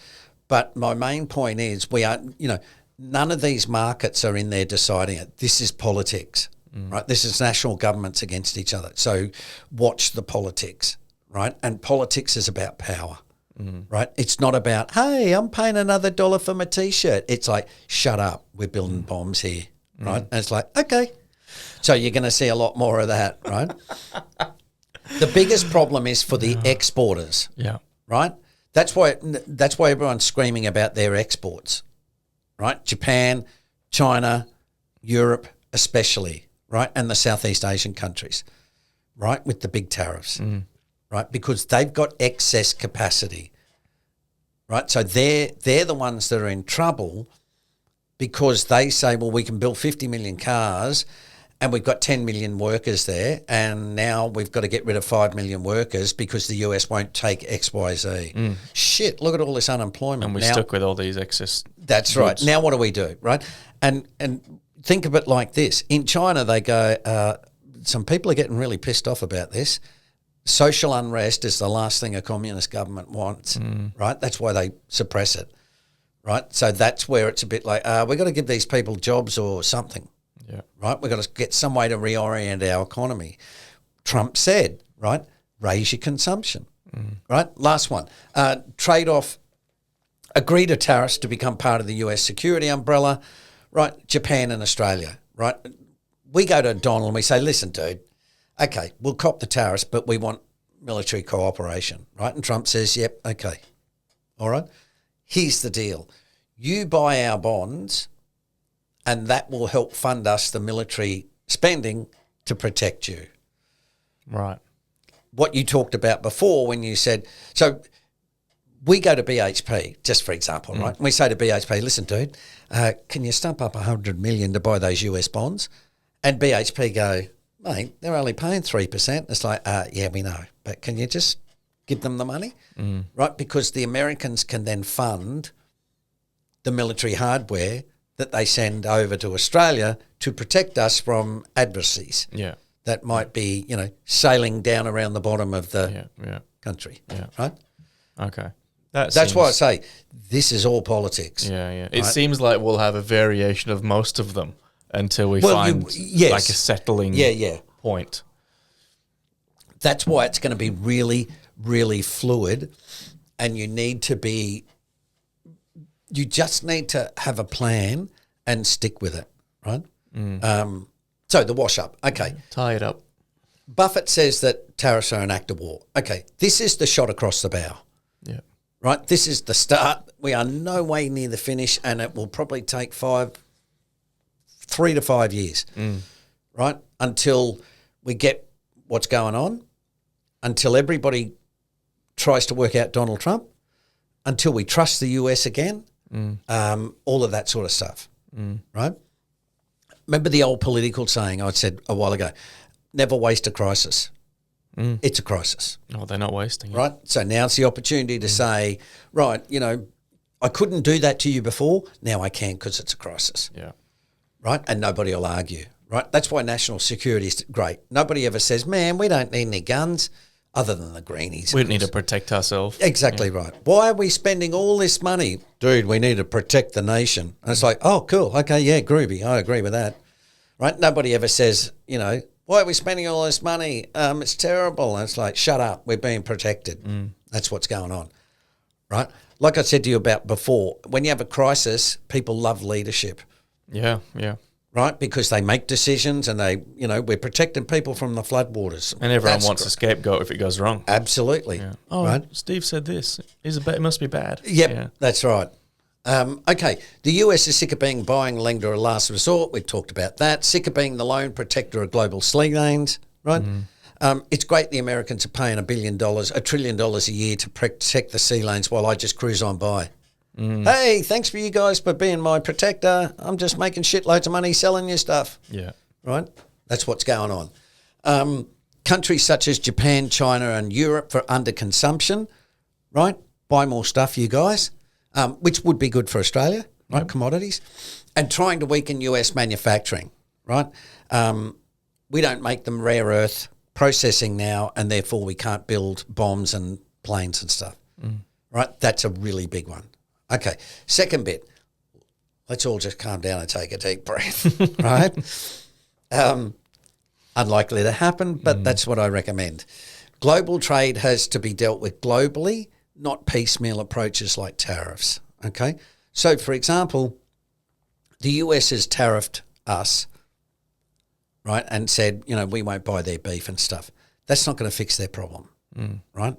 But my main point is none of these markets are in there deciding it. This is politics. Right, this is national governments against each other. So watch the politics, right? And politics is about power, right? It's not about, hey, I'm paying another $1 for my T-shirt. It's like, shut up, we're building bombs here, right? And it's like, okay. So you're going to see a lot more of that, right? The biggest problem is for the exporters, right? That's why everyone's screaming about their exports, right? Japan, China, Europe especially. Right, and the Southeast Asian countries, right, with the big tariffs, right, because they've got excess capacity, right? So they're the ones that are in trouble because they say, well, we can build 50 million cars and we've got 10 million workers there, and now we've got to get rid of 5 million workers because the US won't take X, Y, Z. Shit, look at all this unemployment. And we're now, stuck with all these excess That's goods. right. Now what do we do, right? And think of it like this. In China, they go, some people are getting really pissed off about this. Social unrest is the last thing a communist government wants, right? That's why they suppress it, right? So that's where it's a bit like, we've got to give these people jobs or something, right? We've got to get some way to reorient our economy. Trump said, right, raise your consumption, right? Last one, trade-off, agree to tariffs to become part of the US security umbrella. Right, Japan and Australia, right? We go to Donald and we say, listen, dude, okay, we'll cop the tariffs, but we want military cooperation, right? And Trump says, yep, okay, all right. Here's the deal. You buy our bonds and that will help fund us the military spending to protect you. Right. What you talked about before when you said, so we go to BHP, just for example, right? And we say to BHP, listen, dude, can you stump up $100 million to buy those US bonds? And BHP go, mate, they're only paying 3%. It's like, yeah, we know, but can you just give them the money? Right? Because the Americans can then fund the military hardware that they send over to Australia to protect us from adversaries. Yeah. That might be, sailing down around the bottom of the country. Yeah. Right? Okay. That's why I say this is all politics. Yeah, yeah. It seems like we'll have a variation of most of them until we find like a settling point. That's why it's going to be really, really fluid, and you just need to have a plan and stick with it, right? So the wash up, okay. Tie it up. Buffett says that tariffs are an act of war. Okay, this is the shot across the bow. Yeah. Right, this is the start. We are no way near the finish, and it will probably take 3 to 5 years, right, until we get what's going on, until everybody tries to work out Donald Trump, until we trust the US again, all of that sort of stuff, right? Remember the old political saying I said a while ago, never waste a crisis. It's a crisis. Oh, they're not wasting it. Right? So now's the opportunity to say, right, I couldn't do that to you before. Now I can because it's a crisis. Yeah. Right? And nobody will argue. Right? That's why national security is great. Nobody ever says, man, we don't need any guns other than the greenies. We need to protect ourselves. Exactly right. Why are we spending all this money? Dude, we need to protect the nation. And it's like, oh, cool. Okay, yeah, groovy. I agree with that. Right? Nobody ever says, why are we spending all this money? It's terrible. And it's like, shut up. We're being protected. That's what's going on, right? Like I said to you about before, when you have a crisis, people love leadership. Yeah, yeah. Right? Because they make decisions and we're protecting people from the floodwaters. And everyone wants a scapegoat if it goes wrong. Absolutely. Yeah. Oh, right? Steve said this. It must be bad. Yep, yeah. That's right. Okay, the US is sick of being buying lender of last resort. We've talked about that. Sick of being the lone protector of global sea lanes, right? It's great the Americans are paying $1 trillion a year to protect the sea lanes while I just cruise on by. Hey, thanks for you guys for being my protector. I'm just making shitloads of money selling you stuff. Yeah. Right? That's what's going on. Countries such as Japan, China and Europe for underconsumption, right? Buy more stuff, you guys. Which would be good for Australia, right? Yep. Commodities. And trying to weaken US manufacturing, right? We don't make them rare earth processing now, and therefore we can't build bombs and planes and stuff, right? That's a really big one. Okay, second bit. Let's all just calm down and take a deep breath, right? Unlikely to happen, but that's what I recommend. Global trade has to be dealt with globally, not piecemeal approaches like tariffs, okay? So, for example, the US has tariffed us, right, and said, we won't buy their beef and stuff. That's not going to fix their problem, right?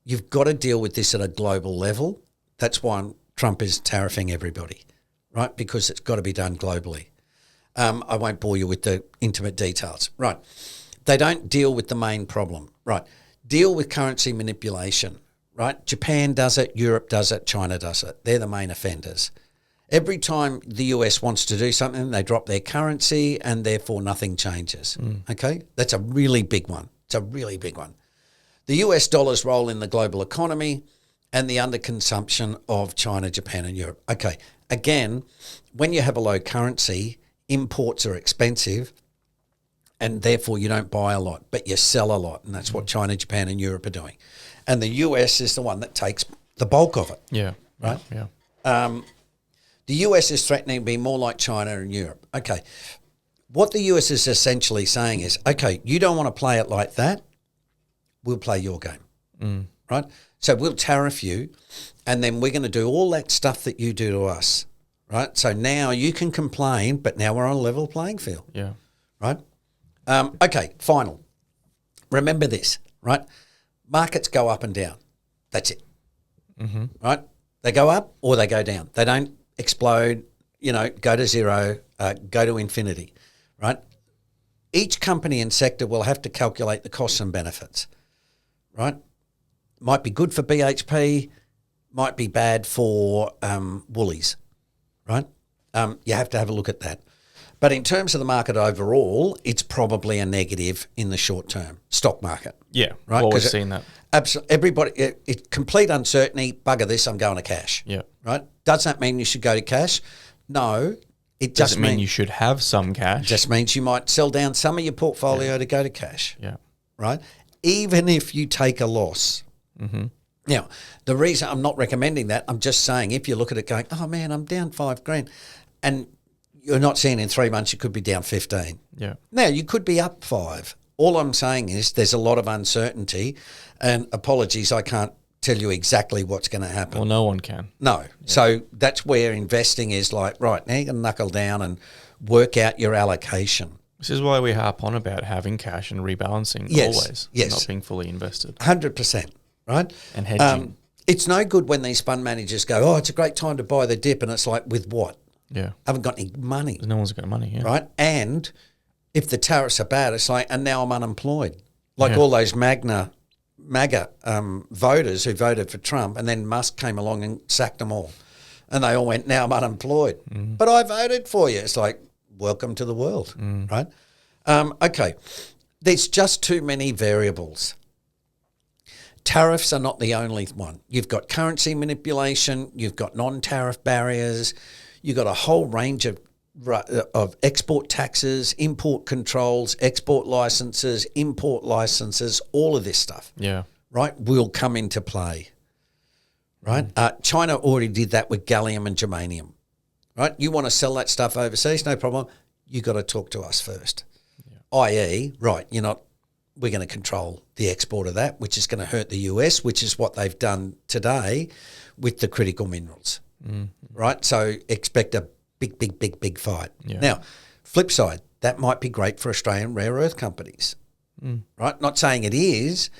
You've got to deal with this at a global level. That's why Trump is tariffing everybody, right, because it's got to be done globally. I won't bore you with the intimate details, right? They don't deal with the main problem, right? Deal with currency manipulation. Right? Japan does it, Europe does it, China does it. They're the main offenders. Every time the US wants to do something, they drop their currency and therefore nothing changes. Okay? That's a really big one. It's a really big one. The US dollar's role in the global economy and the underconsumption of China, Japan and Europe. Okay, again, when you have a low currency, imports are expensive and therefore you don't buy a lot, but you sell a lot. And that's what China, Japan and Europe are doing. And the US is the one that takes the bulk of it. Yeah. Right? Yeah. The US is threatening to be more like China and Europe. Okay. What the US is essentially saying is, okay, you don't want to play it like that. We'll play your game. Right? So we'll tariff you and then we're going to do all that stuff that you do to us. Right? So now you can complain, but now we're on a level playing field. Yeah. Right? Okay, final. Remember this, right? Markets go up and down. That's it. Right? They go up or they go down. They don't explode, go to zero, go to infinity, right? each company and sector will have to calculate the costs and benefits, right? Might be good for BHP, might be bad for Woolies, right? You have to have a look at that. But in terms of the market overall, it's probably a negative in the short term. Stock market. Yeah, right. Always seen that. Absolutely. Everybody, it's complete uncertainty. Bugger this, I'm going to cash. Yeah. Right. Does that mean you should go to cash? No. It Does it mean you should have some cash? Just means you might sell down some of your portfolio to go to cash. Yeah. Right. Even if you take a loss. Mm-hmm. Now, the reason I'm not recommending that, I'm just saying if you look at it going, oh man, I'm down $5,000, and you're not seeing in 3 months you could be down 15. Yeah. Now, you could be up 5. All I'm saying is there's a lot of uncertainty, and apologies, I can't tell you exactly what's going to happen. Well, no one can. No. Yeah. So that's where investing is like, right, now you can knuckle down and work out your allocation. This is why we harp on about having cash and rebalancing always. Yes. Not being fully invested. 100%, right? And hedging. It's no good when these fund managers go, oh, it's a great time to buy the dip, and it's like, with what? Yeah. I haven't got any money. No one's got money, yeah. Right? And if the tariffs are bad, it's like, and now I'm unemployed. Like all those MAGA voters who voted for Trump, and then Musk came along and sacked them all. And they all went, now I'm unemployed. Mm. But I voted for you. It's like, welcome to the world, right? Okay. There's just too many variables. Tariffs are not the only one. You've got currency manipulation. You've got non-tariff barriers. You've got a whole range of export taxes, import controls, export licenses, import licenses, all of this stuff. Yeah. Right, will come into play. Right? China already did that with gallium and germanium. Right? You want to sell that stuff overseas, no problem. You got to talk to us first. Yeah. I.e., right, we're going to control the export of that, which is going to hurt the US, which is what they've done today with the critical minerals. Right? So expect a big fight. Yeah. Now, flip side, that might be great for Australian rare earth companies. Right? Not saying it is,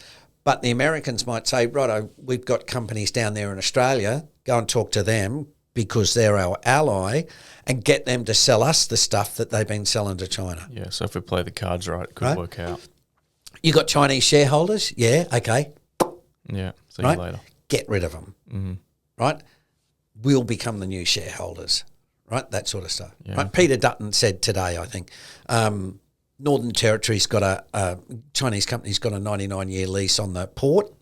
but the Americans might say, righto, we've got companies down there in Australia, go and talk to them because they're our ally, and get them to sell us the stuff that they've been selling to China. Yeah, so if we play the cards right, it could work out. You got Chinese shareholders? Yeah, okay. Yeah, see you later. Get rid of them. Right? We'll become the new shareholders. Right? That sort of stuff. Yeah. Right? Peter Dutton said today, I think, Northern Territory's got a Chinese company's got a 99-year lease on the port.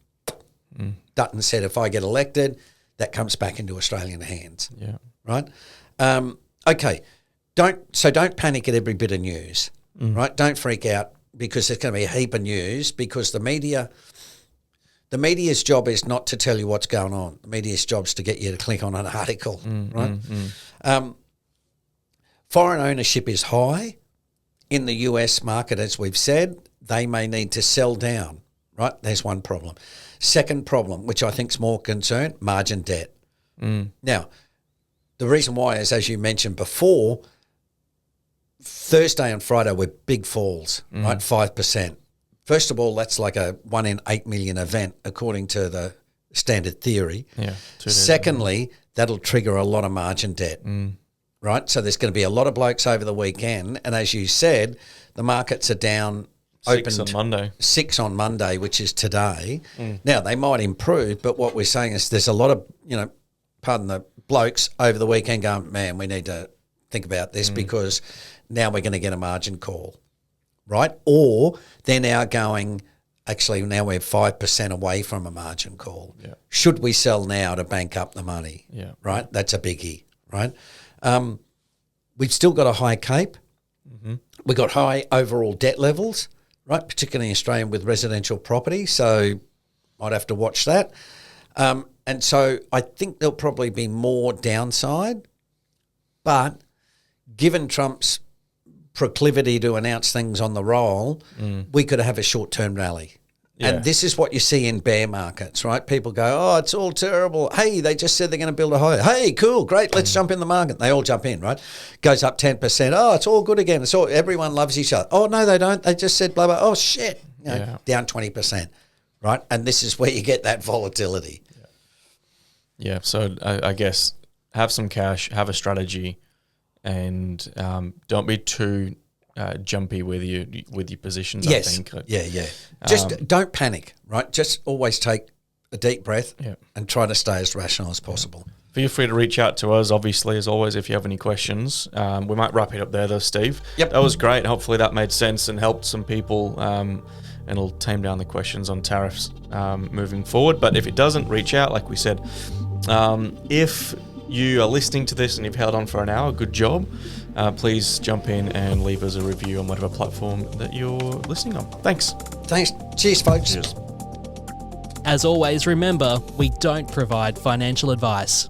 Dutton said, if I get elected, that comes back into Australian hands. Yeah. Right? Okay. Don't panic at every bit of news. Right? Don't freak out because there's going to be a heap of news because the media's job is not to tell you what's going on. The media's job is to get you to click on an article, right? Foreign ownership is high. In the US market, as we've said, they may need to sell down, right? There's one problem. Second problem, which I think is more concern, margin debt. Now, the reason why is, as you mentioned before, Thursday and Friday were big falls, right? 5%. First of all, that's like a 1 in 8 million event, according to the standard theory. Yeah. Secondly, that'll trigger a lot of margin debt, right? So there's going to be a lot of blokes over the weekend. And as you said, the markets are down. 6 on Monday. 6 on Monday, which is today. Now, they might improve, but what we're saying is there's a lot of, pardon the blokes over the weekend going, man, we need to think about this because now we're going to get a margin call. Right? Or they're now going, actually, now we're 5% away from a margin call. Yeah. Should we sell now to bank up the money? Yeah. Right? That's a biggie, right? We've still got a high CAPE. We've got high overall debt levels, right? Particularly in Australia with residential property. So might have to watch that. And so I think there'll probably be more downside. But given Trump's proclivity to announce things on the roll, we could have a short-term rally. Yeah. And this is what you see in bear markets, right? People go, oh, it's all terrible. Hey, they just said they're going to build a higher. Hey, cool, great, let's jump in the market. They all jump in, right? Goes up 10%. Oh, it's all good again. It's all, everyone loves each other. Oh, no, they don't. They just said blah, blah. Oh, shit. Down 20%, right? And this is where you get that volatility. Yeah, so I guess have some cash, have a strategy, and don't be too jumpy with your positions. Yes. I think. Yeah. Just don't panic, right? Just always take a deep breath and try to stay as rational as possible. Feel free to reach out to us, obviously, as always, if you have any questions. We might wrap it up there, though, Steve. Yep. That was great. Hopefully that made sense and helped some people, and it'll tame down the questions on tariffs moving forward. But if it doesn't, reach out, like we said. If you are listening to this and you've held on for an hour, good job. Please jump in and leave us a review on whatever platform that you're listening on. Thanks. Cheers, folks. Cheers. As always, remember, we don't provide financial advice.